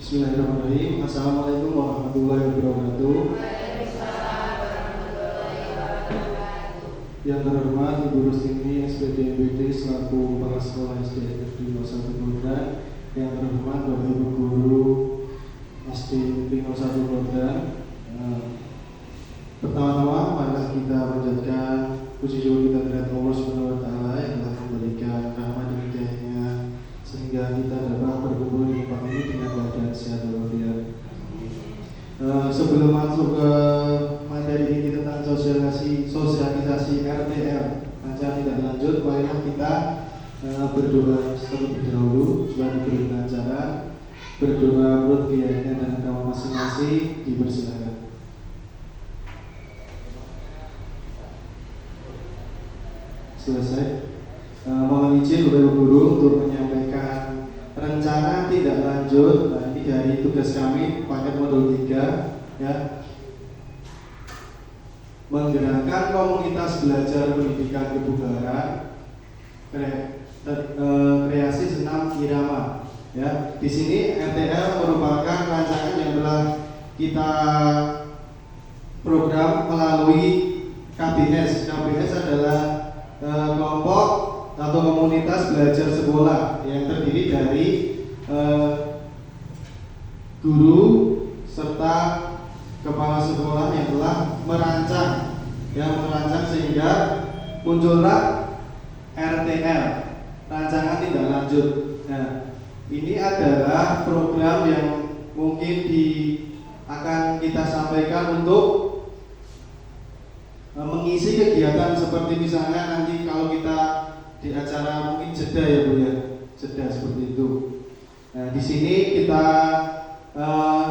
Bismillahirrahmanirrahim. Assalamualaikum warahmatullahi wabarakatuh. Yang terhormat Ibu Rustini SPD MPD selaku Kepala Sekolah SD Negeri 01 Bodan. Yang terhormat Bapak Ibu Guru SD Negeri 01 Bodan. Pertama-tama marilah kita panjatkan puji syukur kita kepada Allah Subhanahu wa taala yang telah memberikan rahmat dan hidayahnya sehingga kita dapat berkumpul di tempat ini dengan keadaan sehat walafiat. Sebelum masuk ke materi ini tentang sosialisasi RTL acara tidak lanjut, marilah kita berdoa terlebih dahulu sebelum diberi acara. Berdoa menurut keyakinan dan agama masing-masing, dipersilakan. Selesai. Mohon izin Bapak Ibu Guru untuk menyampaikan rencana tidak lanjut. Nah, ini dari tugas kami paket modul 3 ya. Menggerakkan komunitas belajar pendidikan kebugaran, kreasi senam irama ya. Di sini RTL merupakan rancangan yang telah kita program melalui KBS. KBS adalah kelompok atau komunitas belajar sekolah yang terdiri dari guru serta kepala sekolah yang telah merancang sehingga muncullah RTL, rancangan tidak lanjut. Nah, ini adalah program yang mungkin akan kita sampaikan untuk mengisi kegiatan seperti misalnya nanti kalau kita di acara mungkin jeda ya Bu ya, jeda seperti itu. Nah, di sini kita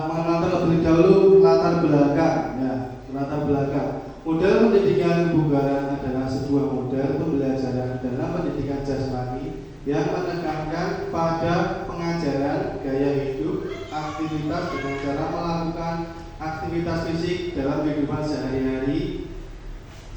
mengenal terlebih dahulu latar belakang ya, latar belakang. Model pendidikan kebugaran adalah sebuah model pembelajaran dalam pendidikan jasmani yang menekankan pada pengajaran gaya hidup, aktivitas dengan cara melakukan aktivitas fisik dalam kehidupan sehari-hari.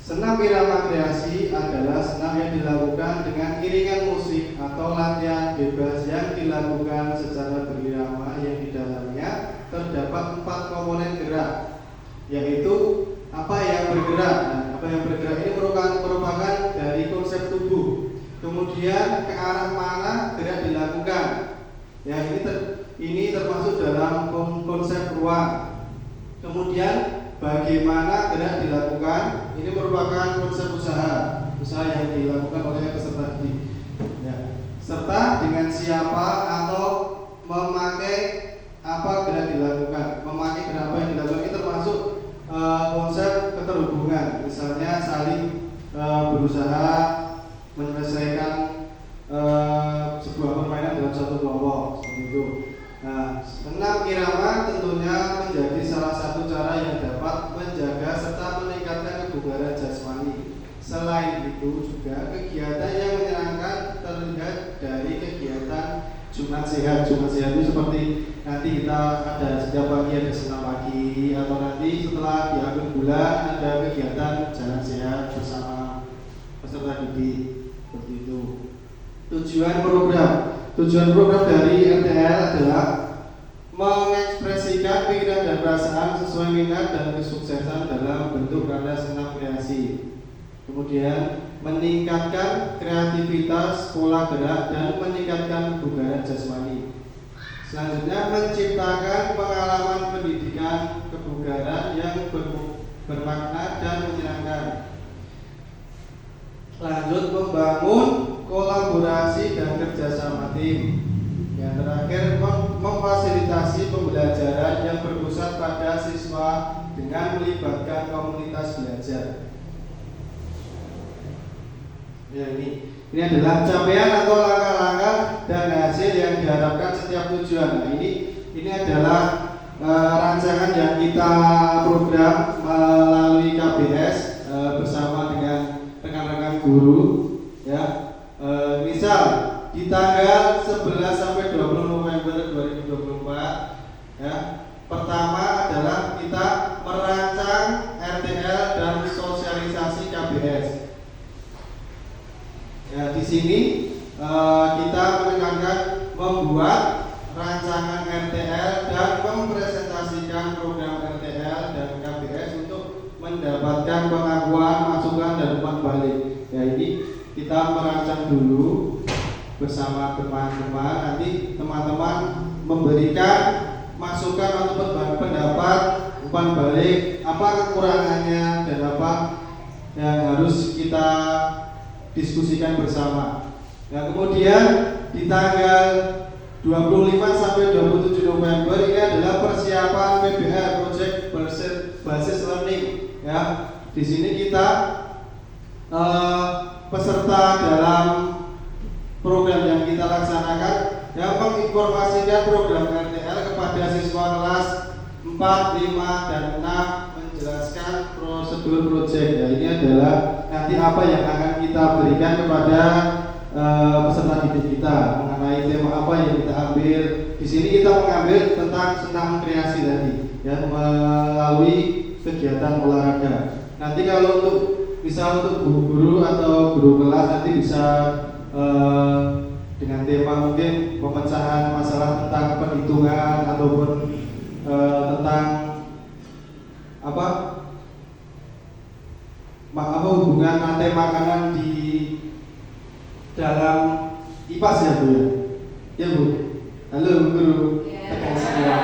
Senam irama kreasi adalah senam yang dilakukan dengan iringan musik atau latihan bebas yang dilakukan secara berirama yang di dalamnya terdapat 4 komponen gerak, yaitu apa yang bergerak. Nah, apa yang bergerak ini merupakan dari konsep tubuh. Kemudian ke arah mana gerak dilakukan. Ya, ini termasuk dalam konsep ruang. Kemudian bagaimana gerak dilakukan, ini merupakan konsep usaha yang dilakukan oleh peserta didik ya. Serta dengan siapa atau memakai apa gerak dilakukan, memakai gerak apa yang dilakukan ini termasuk konsep keterhubungan, misalnya saling berusaha menyelesaikan sebuah permainan dalam satu kelompok seperti itu. Nah, senam irama tentunya menjadi salah satu cara yang dapat menjaga serta meningkatkan kebugaran jasmani. Selain itu juga kegiatan yang menyenangkan terlihat dari kegiatan Jumat Sehat. Jumat Sehat itu seperti nanti kita ada setiap pagi ada senam pagi, atau nanti setelah di akhir bulan ada kegiatan jalan sehat bersama peserta didik seperti itu. Tujuan program dari RTL adalah mengekspresikan pikiran dan perasaan sesuai minat dan kesuksesan dalam bentuk karya senam kreasi. Kemudian meningkatkan kreativitas, pola gerak, dan meningkatkan kebugaran jasmani. Selanjutnya menciptakan pengalaman pendidikan kebugaran yang bermakna dan menyenangkan. Lanjut, membangun kolaborasi dan kerjasama tim. Yang terakhir, memfasilitasi pembelajaran yang berpusat pada siswa dengan melibatkan komunitas belajar. Ya, ini adalah capaian atau langkah-langkah dan hasil yang diharapkan setiap tujuan. Nah, ini adalah rancangan yang kita program melalui KBS bersama dengan rekan-rekan guru ya. Misal di tanggal 11 sampai 20 November 2024 ya. Pertama adalah kita merancang RTL dan sosialisasi KBS. Ya, di sini kita menekankan membuat rancangan RTL mendapatkan pengakuan, masukan dan umpan balik. Ya, ini kita merancang dulu bersama teman-teman. Nanti teman-teman memberikan masukan ataupun pendapat, umpan balik, apa kekurangannya dan apa yang harus kita diskusikan bersama. Nah, kemudian di tanggal 25 sampai 27 November ini adalah persiapan PBL Project Basis Learning. Ya, di sini kita peserta dalam program yang kita laksanakan yang menginformasikan program RTL kepada siswa kelas 4, 5, dan 6 menjelaskan prosedur proyek. Ya, ini adalah nanti apa yang akan kita berikan kepada peserta didik kita mengenai tema apa yang kita ambil. Di sini kita mengambil tentang senam kreasi tadi, ya, melalui kegiatan olahraga. Nanti kalau untuk misal untuk guru-guru atau guru kelas nanti bisa dengan tema mungkin pemecahan masalah tentang perhitungan ataupun tentang apa hubungan rantai makanan di dalam IPAS ya Bu ya? Ya Bu. Halo Bu Guru. Tekan semua.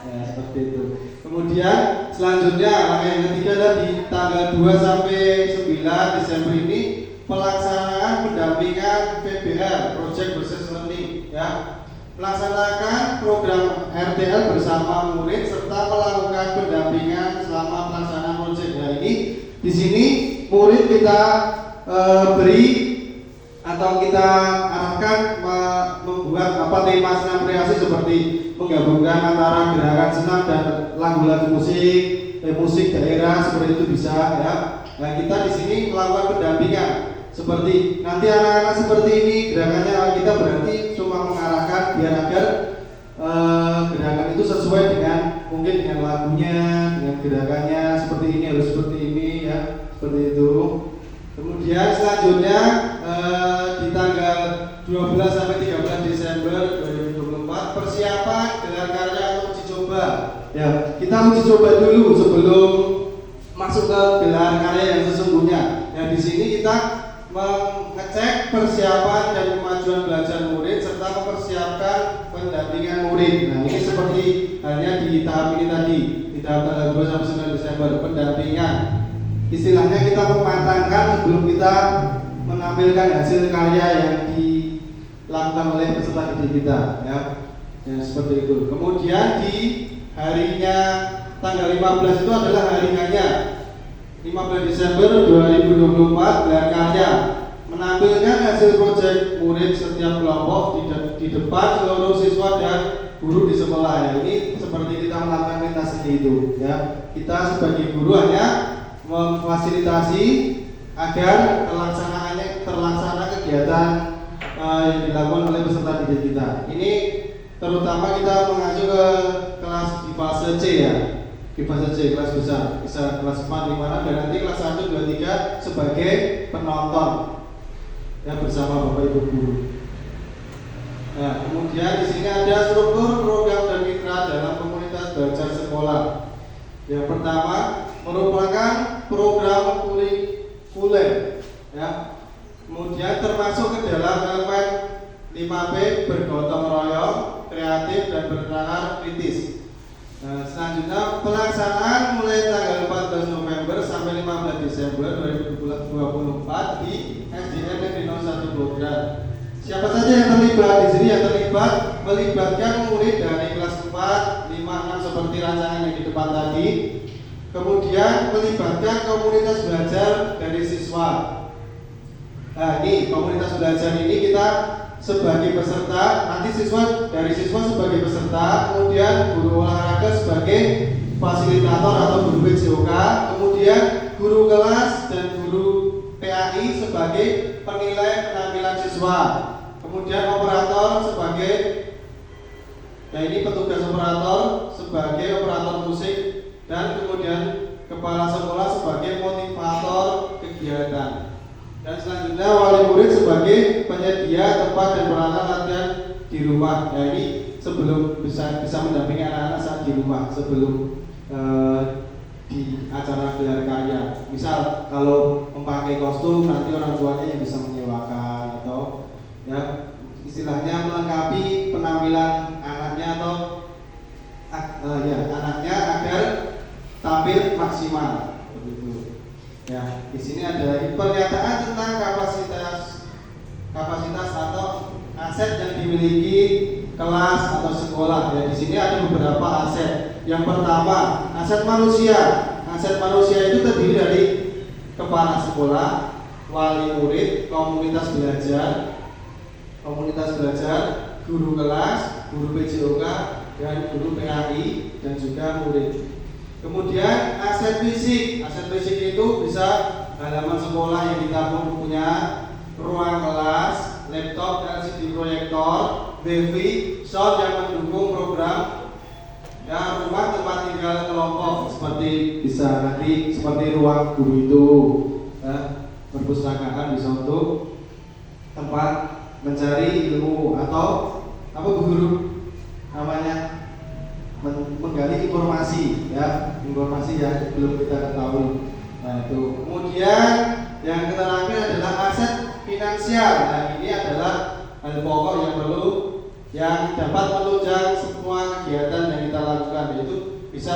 Ya, seperti itu. Kemudian selanjutnya langkah yang ketiga tadi tanggal 2 sampai 9 Desember ini pelaksanaan pendampingan PBL Project Basis Learning, ya. Melaksanakan program RTL bersama murid serta melakukan pendampingan selama pelaksanaan proyek. Nah, ini di sini murid kita beri atau kita arahkan membuat tema senam kreasi seperti menggabungkan antara gerakan senam dan lagu-lagu musik daerah seperti itu bisa, ya. Nah, kita di sini melakukan pendampingan seperti nanti anak-anak seperti ini gerakannya, kita berarti cuma mengarahkan biar agar gerakan itu sesuai dengan mungkin dengan lagunya, dengan gerakannya seperti ini, harus seperti ini, ya, seperti itu. Kemudian selanjutnya di tanggal 12 sampai 13 Desember 2024 persiapan gelar karya atau uji coba. Ya, kita uji coba dulu sebelum masuk ke gelar karya yang sesungguhnya. Ya, di sini kita mengecek persiapan dan kemajuan belajar murid serta mempersiapkan pendampingan murid. Nah, ini seperti halnya di tahap ini tadi, di tahap tanggal 2 sampai 9 Desember pendampingan. Istilahnya kita mematangkan sebelum kita menampilkan hasil karya yang dilakukan oleh peserta didik kita, ya. Ya, seperti itu. Kemudian di harinya tanggal 15 itu adalah hari hanya 15 Desember 2024 gelar karya menampilkan hasil proyek murid setiap kelompok di depan seluruh siswa dan guru di sekolah. Ya, ini seperti kita melakukan pentas itu, ya. Kita sebagai guru hanya memfasilitasi agar terlaksana kegiatan yang dilakukan oleh peserta didik kita. Ini terutama kita mengacu ke kelas di fase C, ya. Di fase C kelas besar, bisa kelas 4, 5, dan nanti kelas 1, 2, 3 sebagai penonton, ya, bersama Bapak Ibu guru. Nah, kemudian di sini ada struktur program dan mitra dalam komunitas belajar sekolah. Yang pertama merupakan program kulikuler, ya. Kemudian termasuk ke dalam elemen 5P bergotong royong, kreatif dan bernalar kritis. Nah, selanjutnya pelaksanaan mulai tanggal 14 November sampai 15 Desember 2024 di SDN Negeri 01 Bogor. Siapa saja yang terlibat di sini? Yang terlibat melibatkan murid dari kelas 4, 5, 6 seperti rancangan yang di depan tadi. Kemudian melibatkan komunitas belajar dari siswa. Nah, ini komunitas belajar ini kita sebagai peserta, nanti dari siswa sebagai peserta, kemudian guru olahraga sebagai fasilitator atau guru PJOK, kemudian guru kelas dan guru PAI sebagai penilai penampilan siswa, kemudian operator sebagai, ya, ini petugas operator sebagai operator musik, dan kemudian kepala sekolah sebagai motivator kegiatan. Dan selanjutnya wali murid sebagai penyedia tempat dan peralatan latihan di rumah. Nah, ini sebelum bisa mendampingi anak-anak saat di rumah sebelum di acara gelar karya. Misal kalau memakai kostum nanti orang tuanya yang bisa menyewakan atau ya istilahnya melengkapi penampilan anaknya atau anaknya agar tampil maksimal begitu. Ya, di sini ada pernyataan tentang kapasitas atau aset yang dimiliki kelas atau sekolah. Ya, di sini ada beberapa aset. Yang pertama, aset manusia. Aset manusia itu terdiri dari kepala sekolah, wali murid, komunitas belajar, guru kelas, guru PJOK, dan guru PAI, dan juga murid. Kemudian aset fisik. Aset fisik itu bisa halaman sekolah yang kita punya, ruang kelas, laptop, LCD proyektor, wifi, sound yang mendukung program, ya, rumah tempat tinggal kelompok seperti bisa nanti seperti ruang guru itu, perpustakaan bisa untuk tempat mencari ilmu atau apa Bu Guru namanya menggali informasi, ya, informasi yang belum kita ketahui. Nah itu. Kemudian yang terakhir adalah aset finansial. Nah ini adalah hal pokok yang dapat menunjang semua kegiatan yang kita lakukan, yaitu bisa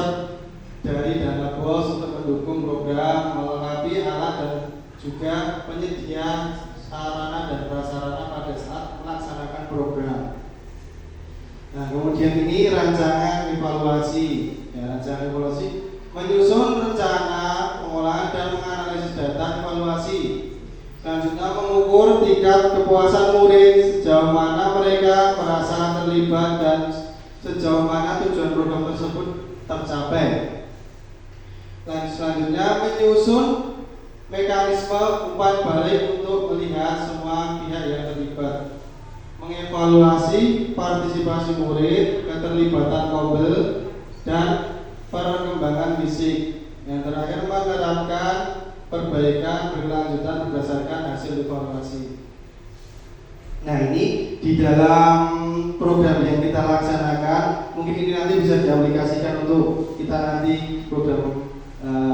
dari dana BOS untuk mendukung program, melengkapi alat dan juga penyediaan sarana dan prasarana pada saat melaksanakan program. Nah, kemudian ini rancangan evaluasi. Ya, rancangan evaluasi menyusun rencana pengolahan dan menganalisis data evaluasi. Selanjutnya mengukur tingkat kepuasan murid, sejauh mana mereka merasa terlibat dan sejauh mana tujuan program tersebut tercapai. Dan selanjutnya menyusun mekanisme umpan balik untuk melihat semua pihak yang terlibat. Mengevaluasi partisipasi murid, keterlibatan kobel, dan perkembangan fisik. Yang terakhir menerapkan perbaikan berkelanjutan berdasarkan hasil evaluasi. Nah ini di dalam program yang kita laksanakan, mungkin ini nanti bisa diaplikasikan untuk kita nanti program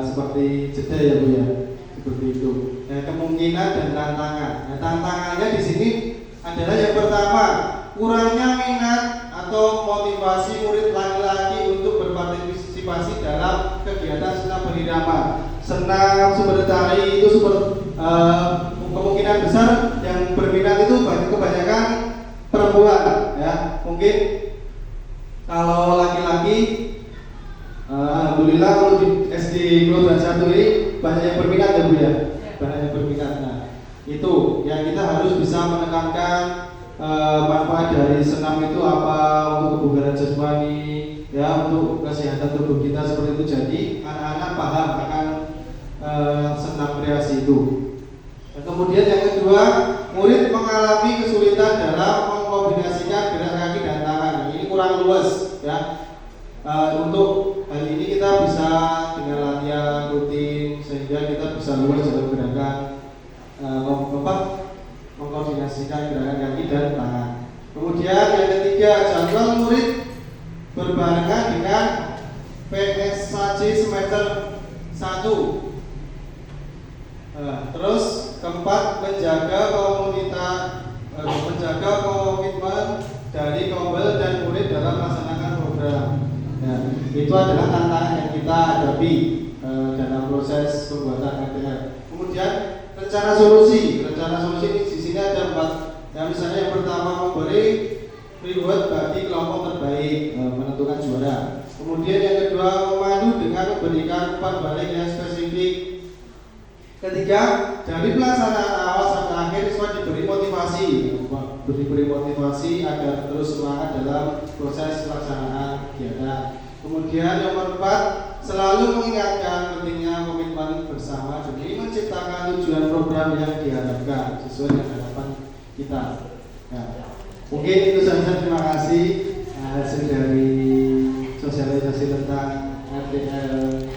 seperti jeda ya Bu ya, seperti itu. Nah kemungkinan dan tantangan. Nah tantangannya di sini adalah yang pertama, kurangnya minat atau motivasi murid laki-laki untuk berpartisipasi dalam kegiatan senam berirama. Senam, sumber tari itu kemungkinan besar yang berminat itu kebanyakan perempuan, ya. Mungkin kalau laki-laki, alhamdulillah untuk SD Global 1 ini banyak yang berminat ya Bu ya, banyak yang berminat. Nah itu yang kita harus bisa menekankan manfaat dari senam itu apa untuk kebugaran jasmani, ya, untuk kesehatan tubuh kita seperti itu. Jadi anak-anak paham akan senam kreasi itu. Dan kemudian yang kedua, murid mengalami kesulitan dalam mengkombinasikan gerak kaki dan tangan. Ini kurang luas, ya. Untuk hal ini kita bisa dengan latihan rutin sehingga kita bisa luas dalam gerakan mengkoordinasikan gerakan kaki dan tangan. Kemudian yang ketiga, jadwal murid berbarengan dengan PSAJ semester 1. Terus keempat, menjaga komitmen dari kobel dan murid dalam melaksanakan program. Nah, itu adalah tantangan yang kita hadapi dalam proses pembuatan RTL. Kemudian rencana solusi ini di sini ada 4. Yang misalnya yang pertama, memberi reward bagi kelompok terbaik, menentukan juara. Kemudian yang kedua, memandu dengan memberikan umpan balik yang spesifik. Ketiga, dari pelaksanaan awal sampai akhir siswa diberi motivasi agar terus semangat dalam proses pelaksanaan kegiatan. Kemudian nomor 4, selalu mengingatkan pentingnya komitmen bersama demi menciptakan tujuan program yang diharapkan sesuai dengan harapan kita. Nah, mungkin itu saja. Terima kasih hasil dari sosialisasi tentang RTL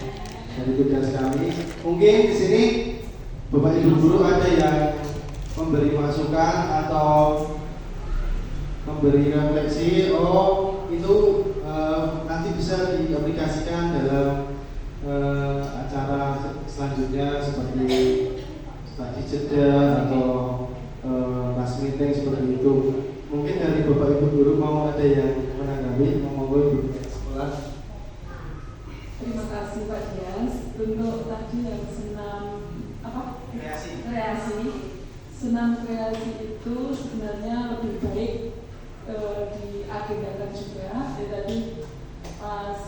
dari tugas kami. Mungkin di sini Bapak Ibu guru ada yang memberi masukan atau memberi refleksi, itu nanti bisa diaplikasikan dalam jeda atau class meeting seperti itu. Mungkin dari Bapak Ibu guru mau ada yang menanggapi, monggo Ibu sekolah. Terima kasih Pak Dias. Untuk tadi yang senam kreasi. Senam kreasi itu sebenarnya lebih baik diagendakan juga. Jadi tadi pas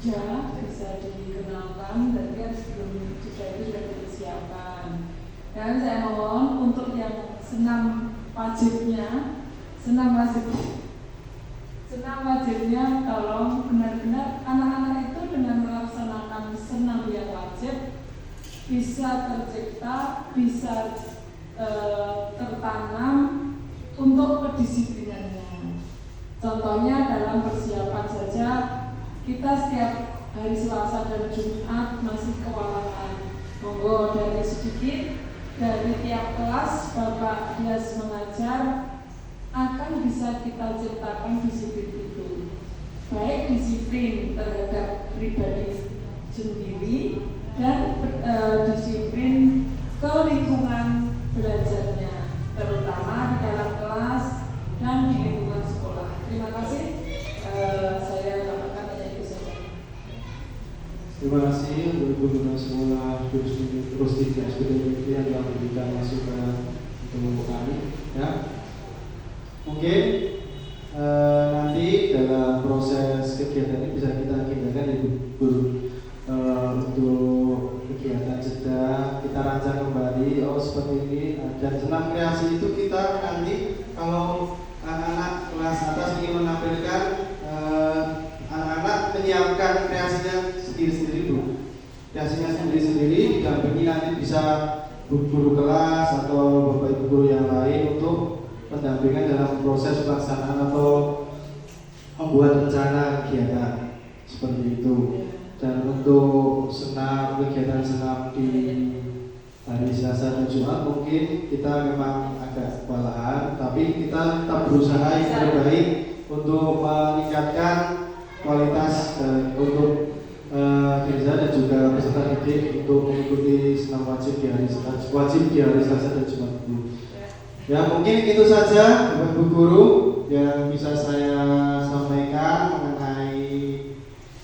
jeda bisa dikenalkan dan kan sebelum jeda itu sudah dipersiapkan. Dan saya mohon untuk yang senam wajibnya tolong benar-benar anak-anak itu dengan melaksanakan senam yang wajib bisa tercipta, bisa tertanam untuk kedisiplinannya. Contohnya dalam persiapan saja kita setiap hari Selasa dan Jumat masih kewalahan. Monggo dari sedikit dari tiap kelas Bapak Dias mengajar akan bisa kita ciptakan disiplin itu, baik disiplin terhadap pribadi sendiri dan disiplin ke lingkungan belajarnya, terutama di dalam kelas dan di lingkungan sekolah. Terima kasih. Saya tambahkan hanya itu saja. Terima kasih untuk guru sekolah terus tidak seperti yang telah memberikan masukan untuk kami. Ya. Mungkin nanti dalam proses kegiatan ini bisa kita agendakan Ibu Guru untuk kegiatan jeda kita rancang kembali seperti ini. Dan senam kreasi itu kita nanti kalau anak-anak kelas atas ingin menampilkan anak-anak menyiapkan kreasinya sendiri-sendiri Bu. Kreasinya sendiri-sendiri didampingi nanti bisa guru kelas atau Bapak Ibu guru yang lain untuk pendampingan dalam proses pelaksanaan atau membuat rencana kegiatan seperti itu. Dan untuk kegiatan senam di hari Selasa dan Jumat mungkin kita memang agak kewalahan, tapi kita tetap berusaha yang terbaik untuk meningkatkan kualitas untuk Diriza dan juga peserta didik untuk mengikuti senam wajib di hari Selasa dan Jumat. Ya mungkin itu saja Bapak Ibu guru yang bisa saya sampaikan mengenai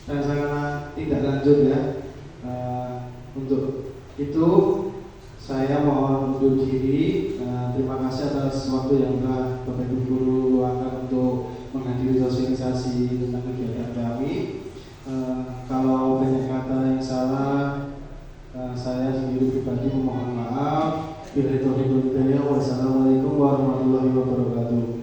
rencana tindak lanjut ya. Untuk itu saya mohon undur diri. Terima kasih atas waktu yang telah Bapak Ibu guru luangkan untuk menghadiri sosialisasi tentang kegiatan kami. Kalau banyak kata yang salah, saya sendiri pribadi memohon maaf. Wassalamualaikum warahmatullahi wabarakatuh.